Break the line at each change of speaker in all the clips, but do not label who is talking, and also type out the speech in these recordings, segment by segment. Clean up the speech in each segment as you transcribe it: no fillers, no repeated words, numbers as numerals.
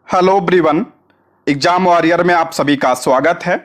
Hello everyone, exam warrior में आप सभी का स्वागत है।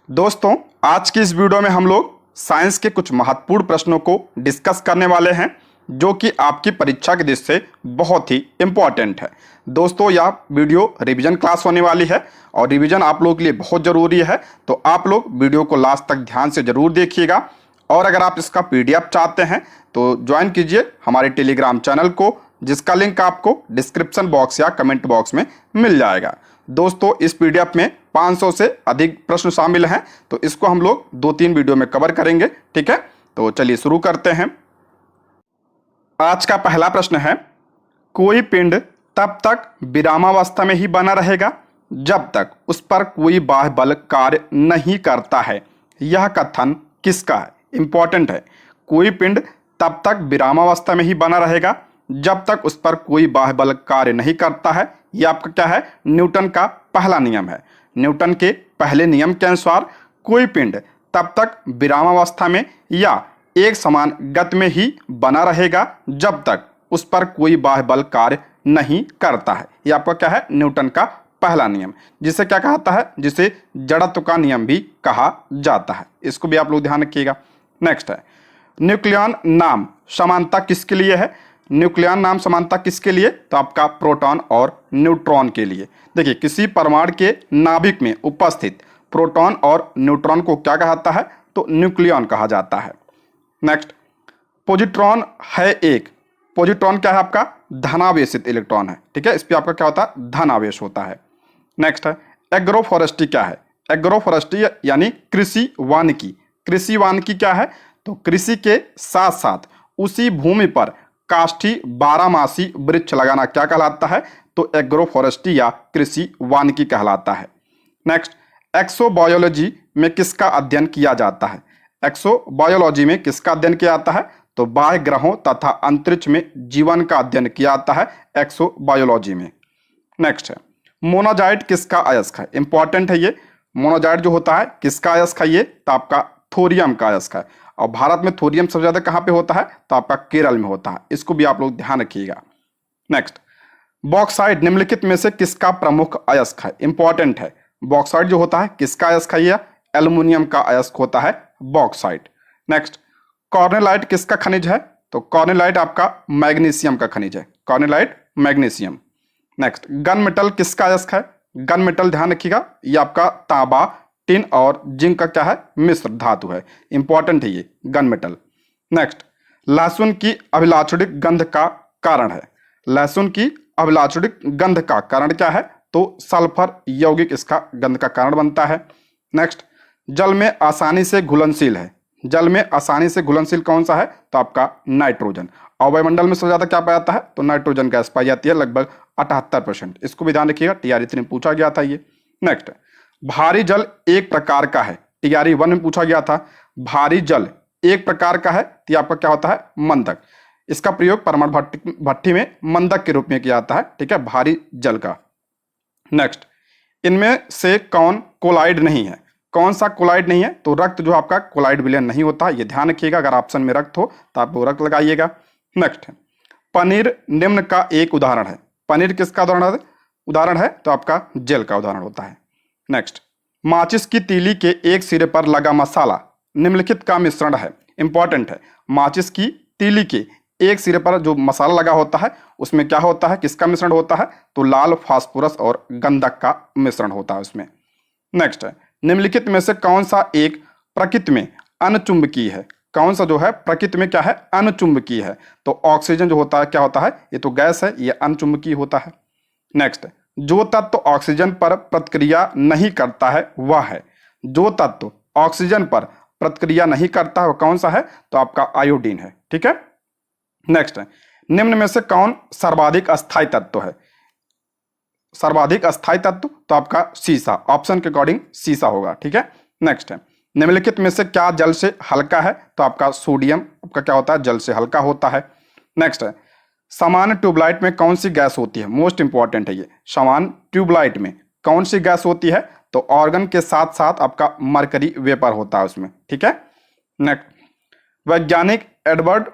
दोस्तों, आज की इस वीडियो में हम लोग साइंस के कुछ महत्वपूर्ण प्रश्नों को डिस्कस करने वाले हैं जो कि आपकी परीक्षा की दृष्टि से बहुत ही इम्पोर्टेंट है। दोस्तों, यह वीडियो रिवीजन क्लास होने वाली है और रिवीजन आप लोगों के लिए बहुत ज़रूरी है, तो आप लोग वीडियो को लास्ट तक ध्यान से ज़रूर देखिएगा। और अगर आप इसका PDF चाहते हैं तो ज्वाइन कीजिए हमारे टेलीग्राम चैनल को, जिसका लिंक आपको डिस्क्रिप्शन बॉक्स या कमेंट बॉक्स में मिल जाएगा। दोस्तों, इस PDF में 500 से अधिक प्रश्न शामिल हैं, तो इसको हम लोग 2-3 वीडियो में कवर करेंगे। ठीक है, तो चलिए शुरू करते हैं। आज का पहला प्रश्न है, कोई पिंड तब तक विरामावस्था में ही बना रहेगा जब तक उस पर कोई बाह्य बल कार्य नहीं करता है। यह कथन किसका है? इंपॉर्टेंट है। कोई पिंड तब तक विरामावस्था में ही बना रहेगा जब तक उस पर कोई बाह्य बल कार्य नहीं करता है। यह आपका क्या है? न्यूटन का पहला नियम है। न्यूटन के पहले नियम के अनुसार कोई पिंड तब तक विरामावस्था में या एक समान गति में ही बना रहेगा जब तक उस पर कोई बाह्य बल कार्य नहीं करता है। यह आपका क्या है? न्यूटन का पहला नियम, जिसे क्या कहता है? जिसे जड़त्व का नियम भी कहा जाता है। इसको भी आप लोग ध्यान रखिएगा। नेक्स्ट है, न्यूक्लियन नाम समानता किसके लिए है? न्यूक्लियन नाम समानता किसके लिए? तो आपका प्रोटॉन और न्यूट्रॉन के लिए। देखिए, किसी परमाणु के नाभिक में उपस्थित प्रोटॉन और न्यूट्रॉन को क्या कहता है? तो न्यूक्लियन कहा जाता है। नेक्स्ट, पॉजिट्रॉन है एक। पॉजिट्रॉन क्या है? आपका धनावेशित इलेक्ट्रॉन है। ठीक है, इस पर आपका क्या होता है? धन आवेश होता है। नेक्स्ट है, एग्रोफॉरेस्ट्री क्या है? एग्रोफॉरेस्ट्री यानी कृषि वानिकी। कृषि वानिकी क्या है? तो कृषि के साथ साथ उसी भूमि पर काष्ठी बारहमासी वृक्ष लगाना क्या कहलाता है? तो एग्रोफॉरेस्ट्री या कृषि वानिकी कहलाता है। नेक्स्ट, एक्सोबायोलॉजी में किसका अध्ययन किया जाता है? एक्सोबायोलॉजी में किसका अध्ययन किया जाता है? तो बाह्य ग्रहों तथा अंतरिक्ष में जीवन का अध्ययन किया जाता है एक्सोबायोलॉजी में। नेक्स्ट है, मोनाजाइट किसका अयस्क है? इंपॉर्टेंट है ये। मोनाजाइट जो होता है किसका अयस्क है? ये तो आपका थोरियम का अयस्क है। और भारत में थोरियम सबसे ज्यादा कहाँ पे होता है? तो आपका केरल में होता है। इसको भी आप लोग ध्यान रखिएगा। नेक्स्ट, बॉक्साइट निम्नलिखित में से किसका प्रमुख अयस्क है? इंपॉर्टेंट है। बॉक्साइट जो होता है किसका अयस्क है? यह एल्युमिनियम का अयस्क होता है बॉक्साइट। नेक्स्ट, कॉर्नेलाइट किसका खनिज है? तो कॉर्नेलाइट आपका मैग्नीशियम का खनिज है। कॉर्नेलाइट मैग्नीशियम। नेक्स्ट, गन मेटल किसका अयस्क है? गन मेटल ध्यान रखिएगा, ये आपका तांबा, टिन और जिंक का क्या है? मिश्र धातु है। इंपॉर्टेंट है ये गन मेटल। नेक्स्ट, लहसुन की अभिलाषणिक गंध का कारण है। लहसुन की अभिलाषणिक गंध का कारण क्या है? तो सल्फर यौगिक इसका गंध का कारण बनता है। नेक्स्ट, जल में आसानी से घुलनशील है। जल में आसानी से घुलनशील कौन सा है? तो आपका नाइट्रोजन। और वायुमंडल में सबसे ज्यादा क्या पाया जाता है? तो नाइट्रोजन गैस पाई जाती है, लगभग 78%। इसको भी ध्यान रखिएगा, TRE 3 में पूछा गया था ये। नेक्स्ट, भारी जल एक प्रकार का है। TRE 1 में पूछा गया था। भारी जल एक प्रकार का है, तो आपका क्या होता है? मंदक। इसका प्रयोग परमाणु भट्टी में मंदक के रूप में किया जाता है। ठीक है, भारी जल का। नेक्स्ट, इनमें से कौन कोलाइड नहीं है? कौन सा कोलाइड नहीं है? तो रक्त जो आपका कोलाइड विलयन नहीं होता, ये ध्यान रखिएगा। अगर ऑप्शन में रक्त हो तो आप वो रक्त लगाइएगा। नेक्स्ट है, पनीर निम्न का एक उदाहरण है। पनीर किसका उदाहरण है? उदाहरण है तो आपका जेल का उदाहरण होता है। नेक्स्ट, माचिस की तीली के एक सिरे पर लगा मसाला निम्नलिखित का मिश्रण है। इंपॉर्टेंट है। माचिस की तीली के एक सिरे पर जो मसाला लगा होता है उसमें क्या होता है? किसका मिश्रण होता है? तो लाल फास्फोरस और गंधक का मिश्रण होता है उसमें। नेक्स्ट है, निम्नलिखित में से कौन सा एक प्रकृति में अनचुंबकीय है? कौन सा जो है प्रकृति में क्या है? अनचुंबकीय है। तो ऑक्सीजन जो होता है क्या होता है? ये तो गैस है, ये अनचुंबकीय होता है। नेक्स्ट, जो तत्व ऑक्सीजन पर प्रतिक्रिया नहीं करता है वह है। जो तत्व ऑक्सीजन पर प्रतिक्रिया नहीं करता है वो कौन सा है? तो आपका आयोडीन है। ठीक है। नेक्स्ट है, निम्न में से कौन सर्वाधिक अस्थायी तत्व है? सर्वाधिक अस्थायी तत्व तो आपका सीसा। ऑप्शन के अकॉर्डिंग सीसा होगा। ठीक है। नेक्स्ट है, निम्नलिखित में से क्या जल से हल्का है? तो आपका सोडियम आपका क्या होता है? जल से हल्का होता है। नेक्स्ट है, सामान्य ट्यूबलाइट में कौन सी गैस होती है? मोस्ट इंपॉर्टेंट है ये। सामान्य ट्यूबलाइट में कौन सी गैस होती है? तो ऑर्गन के साथ साथ आपका मरकरी वेपर होता है उसमें। ठीक है। नेक्स्ट, वैज्ञानिक एडवर्ड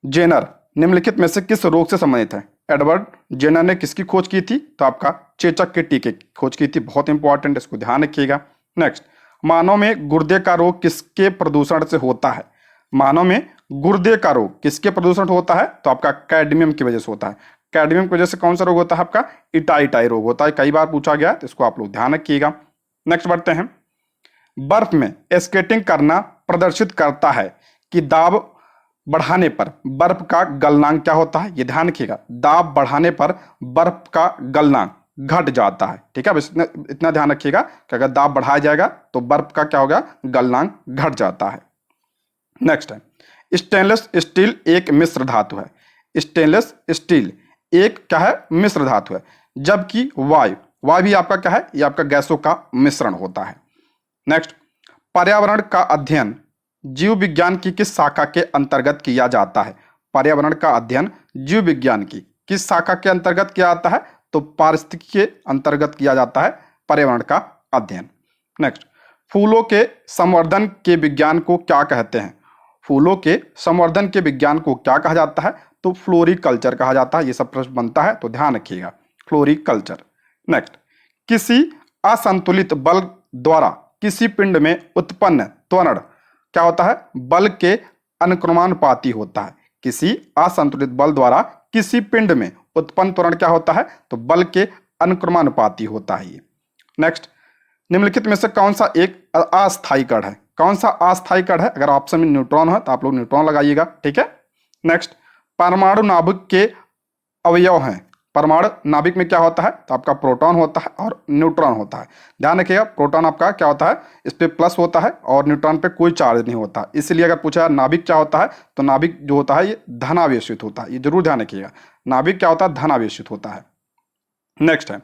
जेनर निम्नलिखित में से किस रोग से संबंधित है? एडवर्ड जेनर ने किसकी खोज की थी? तो आपका चेचक के टीके की खोज की थी। बहुत इंपॉर्टेंट, इसको ध्यान रखिएगा। नेक्स्ट, मानव में गुर्दे का रोग किसके प्रदूषण से होता है? मानव में गुर्दे का रोग किसके प्रदूषण से होता है? तो आपका कैडमियम की वजह से होता है। कैडमियम की वजह से कौन सा रोग होता है? आपका इटाई रोग होता है। कई बार पूछा गया, तो इसको आप लोग ध्यान रखिएगा। नेक्स्ट बढ़ते हैं। बर्फ में स्केटिंग करना प्रदर्शित करता है कि दाब बढ़ाने पर बर्फ का गलनांक क्या होता है? ये ध्यान रखिएगा, दाब बढ़ाने पर बर्फ का गलनांक घट जाता है। ठीक है, बस इतना ध्यान रखिएगा कि अगर दाब बढ़ाया जाएगा तो बर्फ का क्या होगा? गलनांक घट जाता है। नेक्स्ट है, स्टेनलेस स्टील एक मिश्र धातु है। स्टेनलेस स्टील एक क्या है? मिश्र धातु है। जबकि वायु भी आपका क्या है? ये आपका गैसों का मिश्रण होता है। नेक्स्ट, पर्यावरण का अध्ययन जीव विज्ञान की किस शाखा के अंतर्गत किया जाता है? पर्यावरण का अध्ययन जीव विज्ञान की किस शाखा के अंतर्गत किया जाता है? तो पारिस्थितिकी के अंतर्गत किया जाता है पर्यावरण का अध्ययन। नेक्स्ट, फूलों के संवर्धन के विज्ञान को क्या कहते हैं? फूलों के संवर्धन के विज्ञान को क्या कहा जाता है? तो फ्लोरिकल्चर कहा जाता है। ये सब प्रश्न बनता है, तो ध्यान रखिएगा, फ्लोरिकल्चर। नेक्स्ट, किसी असंतुलित बल द्वारा किसी पिंड में उत्पन्न त्वरण क्या होता है? बल के अनुक्रमानुपाती होता है। किसी असंतुलित बल द्वारा किसी पिंड में उत्पन्न त्वरण क्या होता है? तो बल के अनुक्रमानुपाती होता है ये। नेक्स्ट, निम्नलिखित में से कौन सा एक अस्थायी कण है? कौन सा अस्थायी कण है? अगर ऑप्शन में न्यूट्रॉन है तो आप लोग न्यूट्रॉन लगाइएगा। ठीक है। नेक्स्ट, परमाणु नाभिक के अवयव हैं। परमाणु नाभिक में क्या होता है? तो आपका प्रोटॉन होता है और न्यूट्रॉन होता है। ध्यान रखिएगा, प्रोटॉन आपका क्या होता है? इस पे प्लस होता है और न्यूट्रॉन पे कोई चार्ज नहीं होता। इसलिए अगर पूछा नाभिक क्या होता है, तो नाभिक जो होता है ये धनावेशित होता है। ये जरूर ध्यान रखिएगा, नाभिक क्या होता है? धनावेशित होता है। नेक्स्ट है,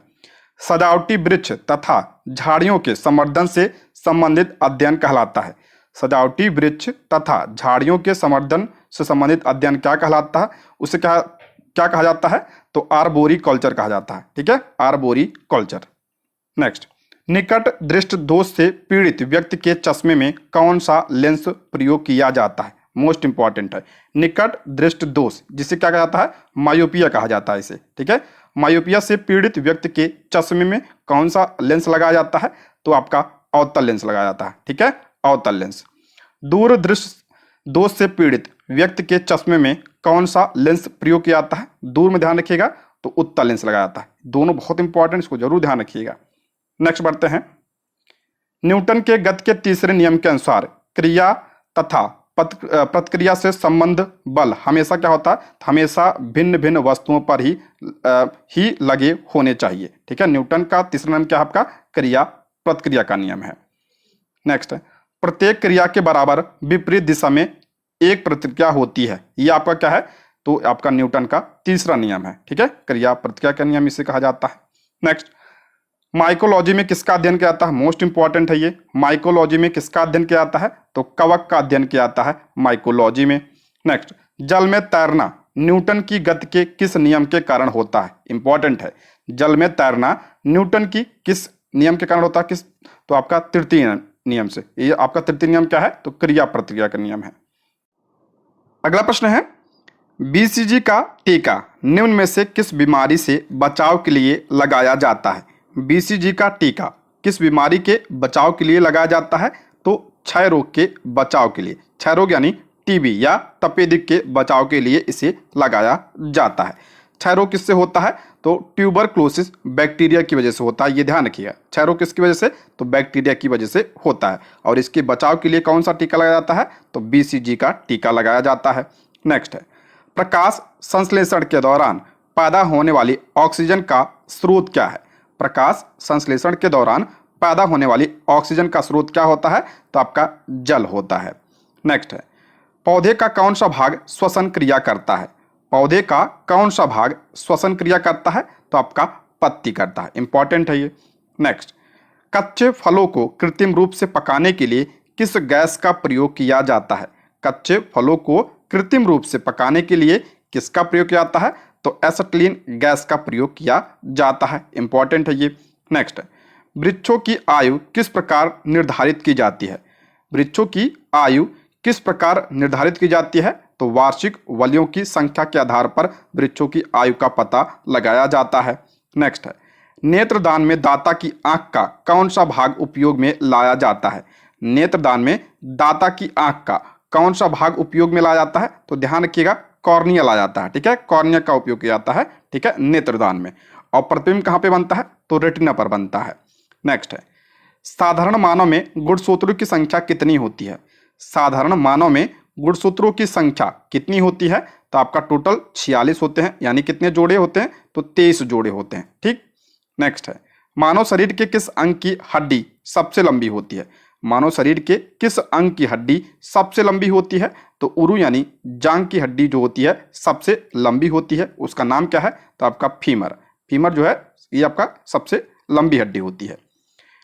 सजावटी वृक्ष तथा झाड़ियों के संवर्धन से संबंधित अध्ययन कहलाता है। सजावटी वृक्ष तथा झाड़ियों के संवर्धन से संबंधित अध्ययन क्या कहलाता है? उसे क्या कहा जाता है? तो आर्बोरिकल्चर कहा जाता है। ठीक है, आर्बोरिकल्चर। नेक्स्ट, निकट दृष्टि दोष से पीड़ित व्यक्ति के चश्मे में कौन सा लेंस प्रयोग किया जाता है? मोस्ट इंपॉर्टेंट है, निकट दृष्टि दोष, जिसे क्या कहा जाता है? मायोपिया कहा जाता है इसे। ठीक है, मायोपिया से पीड़ित व्यक्ति के चश्मे में कौन सा लेंस लगाया जाता है? तो आपका अवतल लेंस लगाया जाता है। ठीक है, अवतल लेंस। दूरदृष्टि दोष से पीड़ित व्यक्ति के चश्मे में कौन सा लेंस प्रयोग किया जाता है? दूर में ध्यान रखिएगा, तो उत्तल लेंस लगाया जाता है। दोनों बहुत इंपॉर्टेंट, इसको जरूर ध्यान रखिएगा। नेक्स्ट बढ़ते हैं। न्यूटन के गति के तीसरे नियम के अनुसार क्रिया तथा प्रतिक्रिया से संबंध बल हमेशा क्या होता है? हमेशा भिन्न भिन्न वस्तुओं पर ही लगे होने चाहिए। ठीक है, न्यूटन का तीसरा नियम क्या है? आपका क्रिया प्रतिक्रिया का नियम है। नेक्स्ट है, प्रत्येक क्रिया के बराबर विपरीत दिशा में एक प्रतिक्रिया होती है। ये आपका क्या है? तो आपका न्यूटन का तीसरा नियम है। ठीक है, क्रिया प्रतिक्रिया का नियम इसे कहा जाता है। नेक्स्ट, माइकोलॉजी में किसका अध्ययन किया जाता है? मोस्ट इंपॉर्टेंट है ये। माइकोलॉजी में किसका अध्ययन किया जाता है? तो कवक का अध्ययन किया जाता है माइकोलॉजी में। नेक्स्ट, जल में तैरना न्यूटन की गति के किस नियम के कारण होता है? इंपॉर्टेंट है, जल में तैरना न्यूटन की किस नियम के कारण होता है? किस? तो आपका तृतीय नियम से। ये आपका तृतीय नियम क्या है? तो क्रिया प्रतिक्रिया का नियम है। अगला प्रश्न है, बीसीजी का टीका निम्न में से किस बीमारी से बचाव के लिए लगाया जाता है? बीसीजी का टीका किस बीमारी के बचाव के लिए लगाया जाता है? तो क्षय रोग के बचाव के लिए। क्षय रोग यानी टीबी या तपेदिक के बचाव के लिए इसे लगाया जाता है। क्षय रोग किससे होता है? तो ट्यूबरक्लोसिस बैक्टीरिया की वजह से होता है। ये ध्यान रखिएगा, क्षय रोग किसकी वजह से? तो बैक्टीरिया की वजह से होता है। और इसके बचाव के लिए कौन सा टीका लगाया जाता है? तो बीसीजी का टीका लगाया जाता है। नेक्स्ट है, प्रकाश संश्लेषण के दौरान पैदा होने वाली ऑक्सीजन का स्रोत क्या है? प्रकाश संश्लेषण के दौरान पैदा होने वाली ऑक्सीजन का स्रोत क्या होता है? तो आपका जल होता है। नेक्स्ट है, पौधे का कौन सा भाग श्वसन क्रिया करता है? पौधे का कौन सा भाग श्वसन क्रिया करता है? तो आपका पत्ती करता है। इंपॉर्टेंट है ये। नेक्स्ट, कच्चे फलों को कृत्रिम रूप से पकाने के लिए किस गैस का प्रयोग किया जाता है? कच्चे फलों को कृत्रिम रूप से पकाने के लिए किसका प्रयोग किया जाता है? तो एसिटिलीन गैस का प्रयोग किया जाता है। इंपॉर्टेंट है ये। नेक्स्ट, वृक्षों की आयु किस प्रकार निर्धारित की जाती है? वृक्षों की आयु किस प्रकार निर्धारित की जाती है? तो वार्षिक वलियों की संख्या के आधार पर वृक्षों की आयु का पता लगाया जाता है। नेक्स्ट है, नेत्रदान में दाता की आंख का कौन सा भाग उपयोग में लाया जाता है? नेत्रदान में दाता की आंख का कौन सा भाग उपयोग में लाया जाता है? तो ध्यान रखिएगा, कॉर्निया लाया जाता है। ठीक है, कॉर्निया का उपयोग किया जाता है। ठीक है, नेत्रदान में। और प्रतिबिंब कहाँ पे बनता है? तो रेटिना पर बनता है। नेक्स्ट है, साधारण मानव में गुणसूत्रों की संख्या कितनी होती है? साधारण मानव में गुणसूत्रों की संख्या कितनी होती है? तो आपका टोटल 46 होते हैं। यानी कितने जोड़े होते हैं? तो 23 जोड़े होते हैं। ठीक। नेक्स्ट है, मानव शरीर के किस अंग की हड्डी सबसे लंबी होती है? मानव शरीर के किस अंग की हड्डी सबसे लंबी होती है? तो उरु यानी जांग की हड्डी जो होती है सबसे लंबी होती है। उसका नाम क्या है? तो आपका फीमर। फीमर जो है ये आपका सबसे लंबी हड्डी होती है।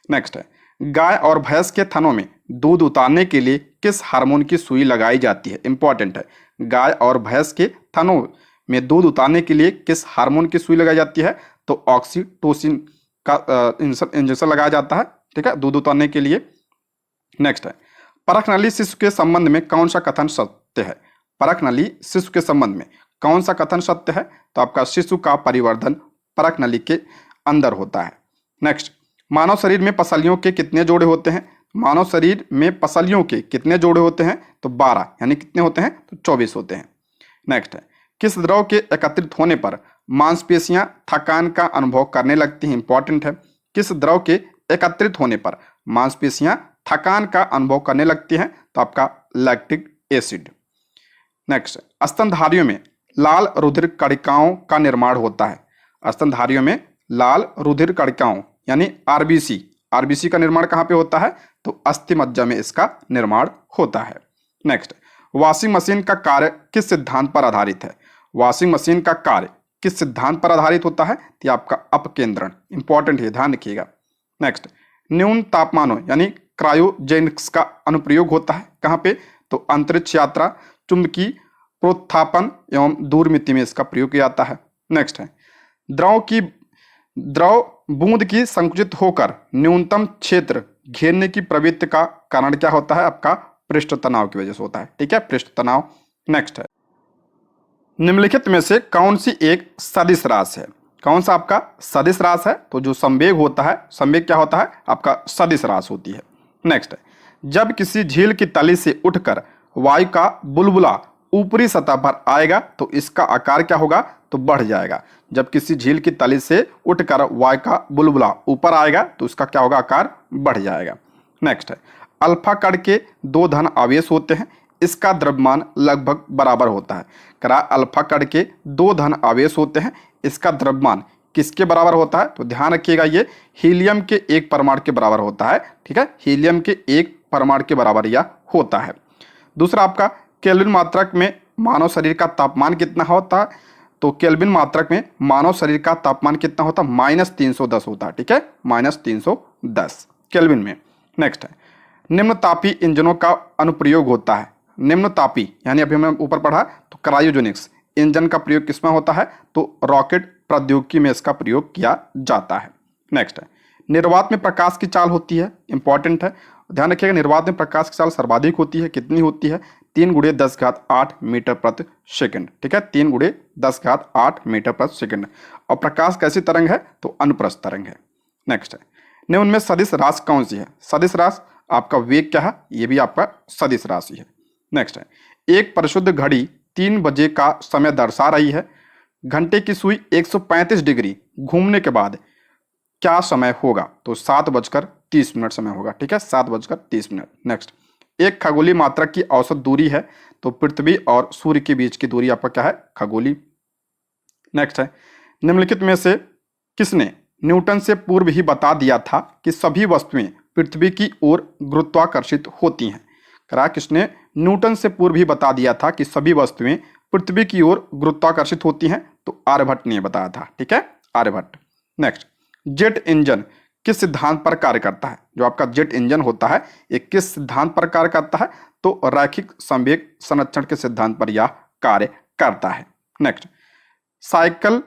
नेक्स्ट है, गाय और भैंस के थनों में दूध उतारने के लिए किस हार्मोन की सुई लगाई जाती है? इंपॉर्टेंट है, गाय और भैंस के थनों में दूध उतारने के लिए किस हार्मोन की सुई लगाई जाती है? तो ऑक्सीटोसिन का इंजेक्शन लगाया जाता है। ठीक है, दूध उतारने के लिए। नेक्स्ट है, परख नली शिशु के संबंध में कौन सा कथन सत्य है? परख नली शिशु के संबंध में कौन सा कथन सत्य है? तो आपका शिशु का परिवर्धन परख नली के अंदर होता है। नेक्स्ट, मानव शरीर में पसलियों के कितने जोड़े होते हैं? मानव शरीर में पसलियों के कितने जोड़े होते हैं? तो 12। यानी कितने होते हैं? तो 24 होते हैं। नेक्स्ट है, किस द्रव के एकत्रित होने पर मांसपेशियां थकान का अनुभव करने लगती हैं? इंपॉर्टेंट है, किस द्रव के एकत्रित होने पर मांसपेशियां थकान का अनुभव करने लगती हैं? तो आपका लैक्टिक एसिड। नेक्स्ट, स्तनधारियों में लाल रुधिर कणिकाओं का निर्माण होता है। स्तनधारियों में लाल रुधिर कणिकाओं यानी आरबीसी का निर्माण कहाँ पे होता है? तो अस्थि मज्जा में इसका निर्माण होता है। नेक्स्ट, वॉशिंग मशीन का कार्य किस सिद्धांत पर आधारित है? वॉशिंग मशीन का कार्य किस सिद्धांत पर आधारित होता है? तो आपका अपकेंद्रण। इंपॉर्टेंट है, ध्यान रखिएगा। नेक्स्ट, न्यून तापमानों यानी क्रायोजेनिक्स का अनुप्रयोग होता है कहाँ पे? तो अंतरिक्ष यात्रा, चुंबकीय प्रोत्थापन एवं दूरमिति में इसका प्रयोग किया जाता है। नेक्स्ट है, द्रव बूंद की संकुचित होकर न्यूनतम क्षेत्र घेरने की प्रवृत्ति का कारण क्या होता है? आपका पृष्ठ तनाव की वजह से होता है। ठीक है, पृष्ठ तनाव। नेक्स्ट है, निम्नलिखित में से कौन सी एक सदिश राशि है? कौन सा आपका सदिश राशि है? तो जो संवेग होता है, संवेग क्या होता है? आपका सदिश राशि होती है। नेक्स्ट है, जब किसी झील की तली से उठकर वायु का बुलबुला ऊपरी सतह पर आएगा तो इसका आकार क्या होगा? तो बढ़ जाएगा। जब किसी झील की तली से उठकर वायु का बुलबुला ऊपर आएगा तो उसका क्या होगा? आकार बढ़ जाएगा। नेक्स्ट है, अल्फा कण के 2 धन आवेश होते हैं, इसका द्रव्यमान लगभग बराबर होता है। करा अल्फा कण के 2 धन आवेश होते हैं, इसका द्रव्यमान किसके बराबर होता है? तो ध्यान रखिएगा, ये हीलियम के 1 परमाणु के बराबर होता है। ठीक है, हीलियम के 1 परमाणु के बराबर यह होता है। दूसरा आपका केल्विन मात्रक में मानव शरीर का तापमान कितना होता है? तो केल्विन मात्रक में मानव शरीर का तापमान कितना होता है? -310 होता है। ठीक है, -310 केल्विन में। नेक्स्ट है, निम्न तापी इंजनों का अनुप्रयोग होता है। निम्न तापी यानी अभी हमने ऊपर पढ़ा, तो क्रायोजेनिक्स इंजन का प्रयोग किसमें होता है? तो रॉकेट प्रौद्योगिकी में इसका प्रयोग किया जाता है। नेक्स्ट है, निर्वात में प्रकाश की चाल होती है। इंपॉर्टेंट है, ध्यान रखिएगा, निर्वात में प्रकाश की चाल सर्वाधिक होती है। कितनी होती है? 3 × 10⁸ मीटर प्रति सेकंड। ठीक है, 3 × 10⁸ मीटर प्रति सेकंड। और प्रकाश कैसी तरंग है? तो अनुप्रस्थ तरंग है। नेक्स्ट है, निम्न में सदिश राशि कौन सी है? सदिश राशि आपका वेग क्या है? ये भी आपका सदिश राशि है। नेक्स्ट है, एक परिशुद्ध घड़ी 3 बजे का समय दर्शा रही है। घंटे की सुई 135 डिग्री घूमने के बाद क्या समय होगा? तो 7:30 समय होगा। ठीक है, 7:30। नेक्स्ट, एक खगोलीय मात्रक की औसत दूरी है, तो पृथ्वी और सूर्य के बीच की दूरी आपका क्या है? खगोलीय। नेक्स्ट है, निम्नलिखित में से किसने न्यूटन से पूर्व ही बता दिया था कि सभी वस्तुएं पृथ्वी की ओर गुरुत्वाकर्षित होती हैं? करा किसने न्यूटन से पूर्व ही बता दिया था कि सभी वस्तुएं पृथ्वी की ओर गुरुत्वाकर्षित होती हैं? तो आर्यभट्ट ने बताया था। ठीक है, आर्यभट्ट। नेक्स्ट, जेट इंजन किस सिद्धांत पर कार्य करता है? जो आपका जेट इंजन होता है ये किस सिद्धांत पर कार्य करता है? तो रैखिक संवेग संरक्षण के सिद्धांत पर यह कार्य करता है। नेक्स्ट, साइकिल